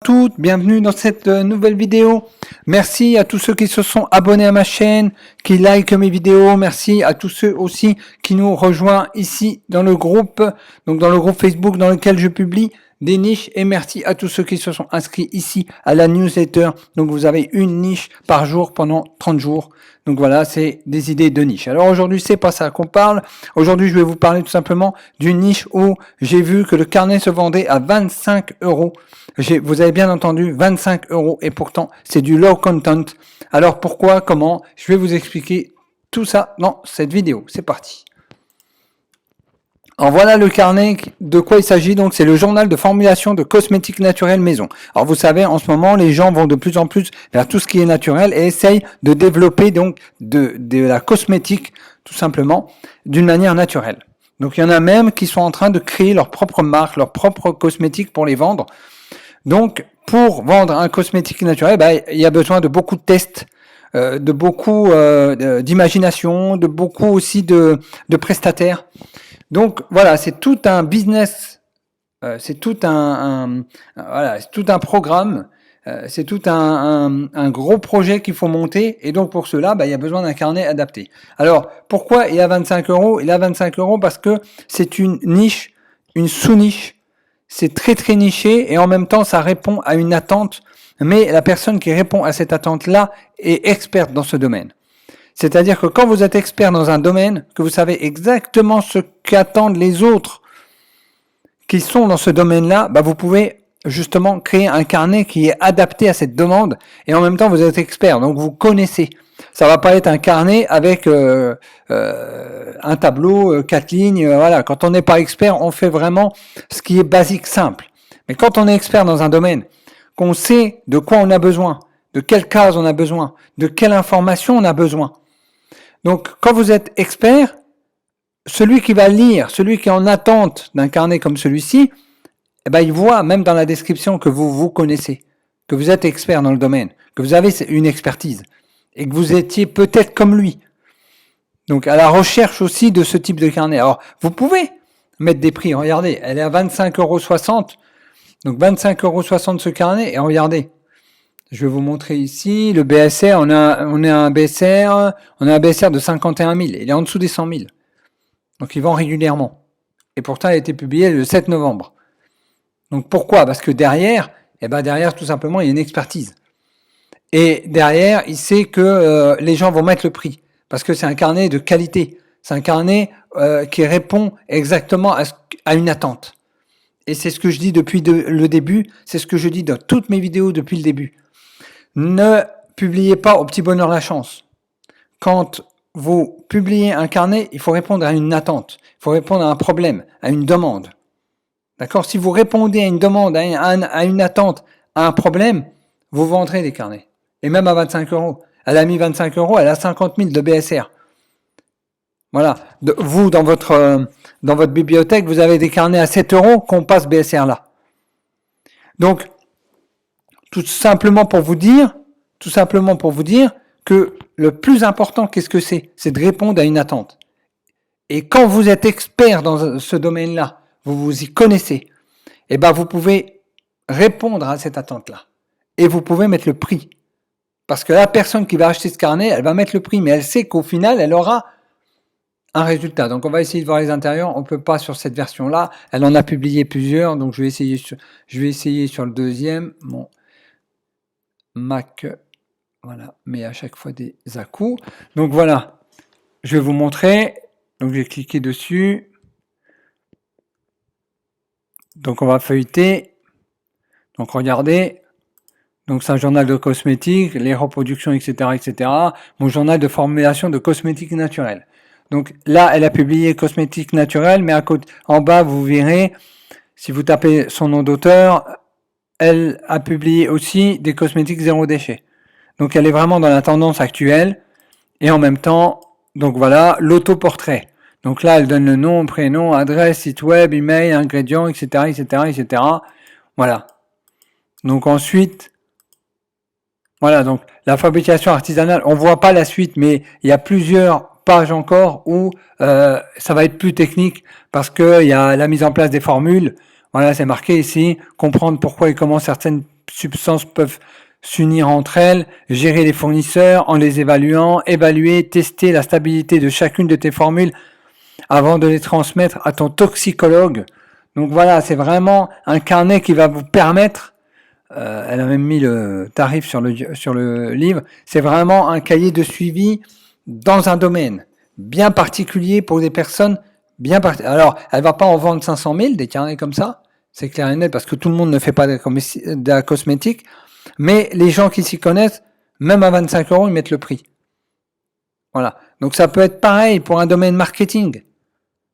Toutes, bienvenue dans cette nouvelle vidéo. Merci à tous ceux qui se sont abonnés à ma chaîne, qui likent mes vidéos. Merci à tous ceux aussi qui nous rejoignent ici dans le groupe, donc dans le groupe Facebook dans lequel je publie des niches. Et merci à tous ceux qui se sont inscrits ici à la newsletter. Donc vous avez une niche par jour pendant 30 jours. Donc voilà, c'est des idées de niche. Alors aujourd'hui, c'est pas ça qu'on parle. Aujourd'hui, je vais vous parler tout simplement d'une niche où j'ai vu que le carnet se vendait à 25 euros. Vous avez bien entendu, 25 euros et pourtant, c'est du low content. Alors pourquoi, comment? Je vais vous expliquer tout ça dans cette vidéo. C'est parti. Alors voilà le carnet, de quoi il s'agit. Donc c'est le journal de formulation de cosmétiques naturels maison. Alors vous savez, en ce moment, les gens vont de plus en plus vers tout ce qui est naturel et essayent de développer donc de la cosmétique, tout simplement, d'une manière naturelle. Donc il y en a même qui sont en train de créer leur propre marque, leur propre cosmétique pour les vendre. Donc pour vendre un cosmétique naturel, il y a besoin de beaucoup de tests, de beaucoup d'imagination, de beaucoup aussi de prestataires. Donc voilà, c'est tout un business, c'est tout un programme, c'est tout un gros projet qu'il faut monter. Et donc pour cela, il y a besoin d'un carnet adapté. Alors pourquoi il a 25 euros? Il a 25 euros parce que c'est une niche, une sous-niche. C'est très très niché et en même temps ça répond à une attente. Mais la personne qui répond à cette attente-là est experte dans ce domaine. C'est-à-dire que quand vous êtes expert dans un domaine, que vous savez exactement ce qu'attendent les autres qui sont dans ce domaine-là, vous pouvez justement créer un carnet qui est adapté à cette demande et en même temps vous êtes expert, donc vous connaissez. Ça va pas être un carnet avec un tableau, 4 lignes, voilà. Quand on n'est pas expert, on fait vraiment ce qui est basique, simple. Mais quand on est expert dans un domaine, qu'on sait de quoi on a besoin, de quelle case on a besoin, de quelle information on a besoin. Donc, quand vous êtes expert, celui qui va lire, celui qui est en attente d'un carnet comme celui-ci, il voit même dans la description que vous connaissez, que vous êtes expert dans le domaine, que vous avez une expertise et que vous étiez peut-être comme lui. Donc, à la recherche aussi de ce type de carnet. Alors, vous pouvez mettre des prix. Regardez, elle est à 25,60 €. Donc, 25,60 € ce carnet. Et regardez, je vais vous montrer ici le BSR. On a un BSR de 51 000. Il est en dessous des 100 000. Donc, il vend régulièrement. Et pourtant, il a été publié le 7 novembre. Donc, pourquoi? Parce que derrière, tout simplement, il y a une expertise. Et derrière, il sait que les gens vont mettre le prix. Parce que c'est un carnet de qualité. C'est un carnet qui répond exactement à une attente. Et c'est ce que je dis depuis le début. C'est ce que je dis dans toutes mes vidéos depuis le début. Ne publiez pas au petit bonheur la chance. Quand vous publiez un carnet, il faut répondre à une attente. Il faut répondre à un problème, à une demande. D'accord? Si vous répondez à une demande, à une attente, à un problème, vous vendrez des carnets. Et même à 25 euros. Elle a mis 25 euros, elle a 50 000 de BSR. Voilà. Vous, dans votre bibliothèque, vous avez des carnets à 7 euros qu'on passe BSR là. Donc, tout simplement pour vous dire que le plus important, qu'est-ce que c'est? C'est de répondre à une attente. Et quand vous êtes expert dans ce domaine-là, vous vous y connaissez, vous pouvez répondre à cette attente-là. Et vous pouvez mettre le prix. Parce que la personne qui va acheter ce carnet, elle va mettre le prix, mais elle sait qu'au final, elle aura un résultat. Donc, on va essayer de voir les intérieurs. On peut pas sur cette version-là. Elle en a publié plusieurs, donc je vais essayer sur le deuxième. Mon Mac, voilà, mais à chaque fois des à-coups. Donc voilà, je vais vous montrer. Donc, j'ai cliqué dessus. Donc, on va feuilleter. Donc, regardez. Donc, c'est un journal de cosmétiques, les reproductions, etc., etc. Mon journal de formulation de cosmétiques naturels. Donc, là, elle a publié cosmétiques naturels, mais en bas, vous verrez, si vous tapez son nom d'auteur, elle a publié aussi des cosmétiques zéro déchet. Donc, elle est vraiment dans la tendance actuelle. Et en même temps, donc voilà, l'autoportrait. Donc là, elle donne le nom, prénom, adresse, site web, email, ingrédients, etc., etc., etc. Voilà. Donc ensuite, voilà, donc la fabrication artisanale, on voit pas la suite, mais il y a plusieurs pages encore où ça va être plus technique il y a la mise en place des formules. Voilà, c'est marqué ici, comprendre pourquoi et comment certaines substances peuvent s'unir entre elles, gérer les fournisseurs en les évaluant, évaluer, tester la stabilité de chacune de tes formules avant de les transmettre à ton toxicologue. Donc voilà, c'est vraiment un carnet qui va vous permettre, elle a même mis le tarif sur le livre, c'est vraiment un cahier de suivi dans un domaine bien particulier pour des personnes bien particulières. Alors, elle va pas en vendre 500 000, des carnets comme ça, c'est clair et net, parce que tout le monde ne fait pas de la cosmétique, mais les gens qui s'y connaissent, même à 25 euros, ils mettent le prix. Voilà. Donc ça peut être pareil pour un domaine marketing.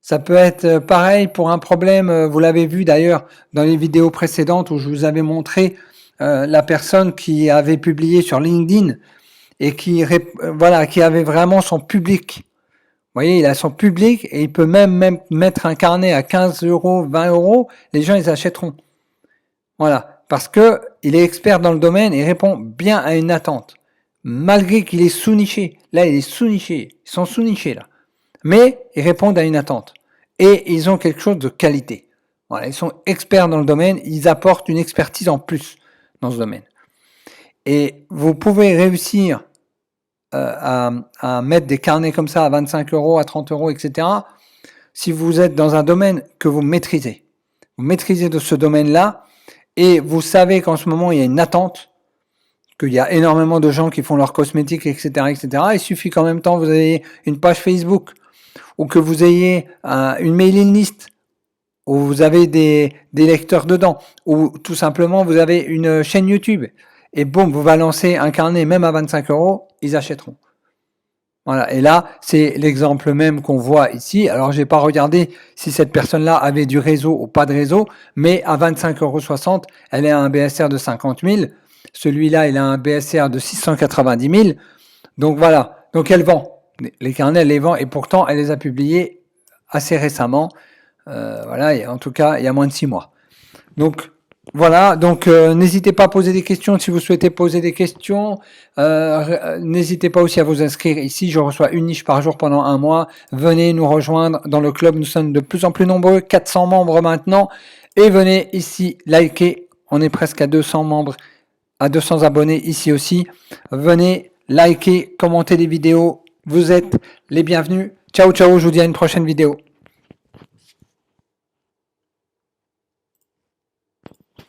Ça peut être pareil pour un problème, vous l'avez vu d'ailleurs dans les vidéos précédentes où je vous avais montré la personne qui avait publié sur LinkedIn et qui avait vraiment son public. Vous voyez, il a son public et il peut même mettre un carnet à 15 euros, 20 euros, les gens ils achèteront. Voilà, parce que il est expert dans le domaine et répond bien à une attente. Malgré qu'il est sous-niché. Là, il est sous-niché. Ils sont sous-nichés là. Mais ils répondent à une attente. Et ils ont quelque chose de qualité. Voilà, ils sont experts dans le domaine, ils apportent une expertise en plus dans ce domaine. Et vous pouvez réussir à mettre des carnets comme ça à 25 euros, à 30 euros, etc. si vous êtes dans un domaine que vous maîtrisez. Vous maîtrisez de ce domaine-là et vous savez qu'en ce moment, il y a une attente, qu'il y a énormément de gens qui font leurs cosmétiques, etc., etc. Il suffit qu'en même temps, vous ayez une page Facebook ou que vous ayez une mailing list où vous avez des lecteurs dedans ou tout simplement, vous avez une chaîne YouTube et boum, vous balancez un carnet même à 25 euros, ils achèteront. Voilà. Et là, c'est l'exemple même qu'on voit ici. Alors, j'ai pas regardé si cette personne-là avait du réseau ou pas de réseau, mais à 25,60 €, elle a un BSR de 50 000. Celui-là, il a un BSR de 690 000. Donc voilà. Donc elle vend. Les carnets, elle les vend et pourtant, elle les a publiés assez récemment. Voilà. Et en tout cas, il y a moins de 6 mois. Donc, voilà, donc n'hésitez pas à poser des questions si vous souhaitez poser des questions. N'hésitez pas aussi à vous inscrire ici. Je reçois une niche par jour pendant un mois. Venez nous rejoindre dans le club. Nous sommes de plus en plus nombreux, 400 membres maintenant. Et venez ici liker. On est presque à 200 membres, à 200 abonnés ici aussi. Venez liker, commenter les vidéos. Vous êtes les bienvenus. Ciao, ciao. Je vous dis à une prochaine vidéo.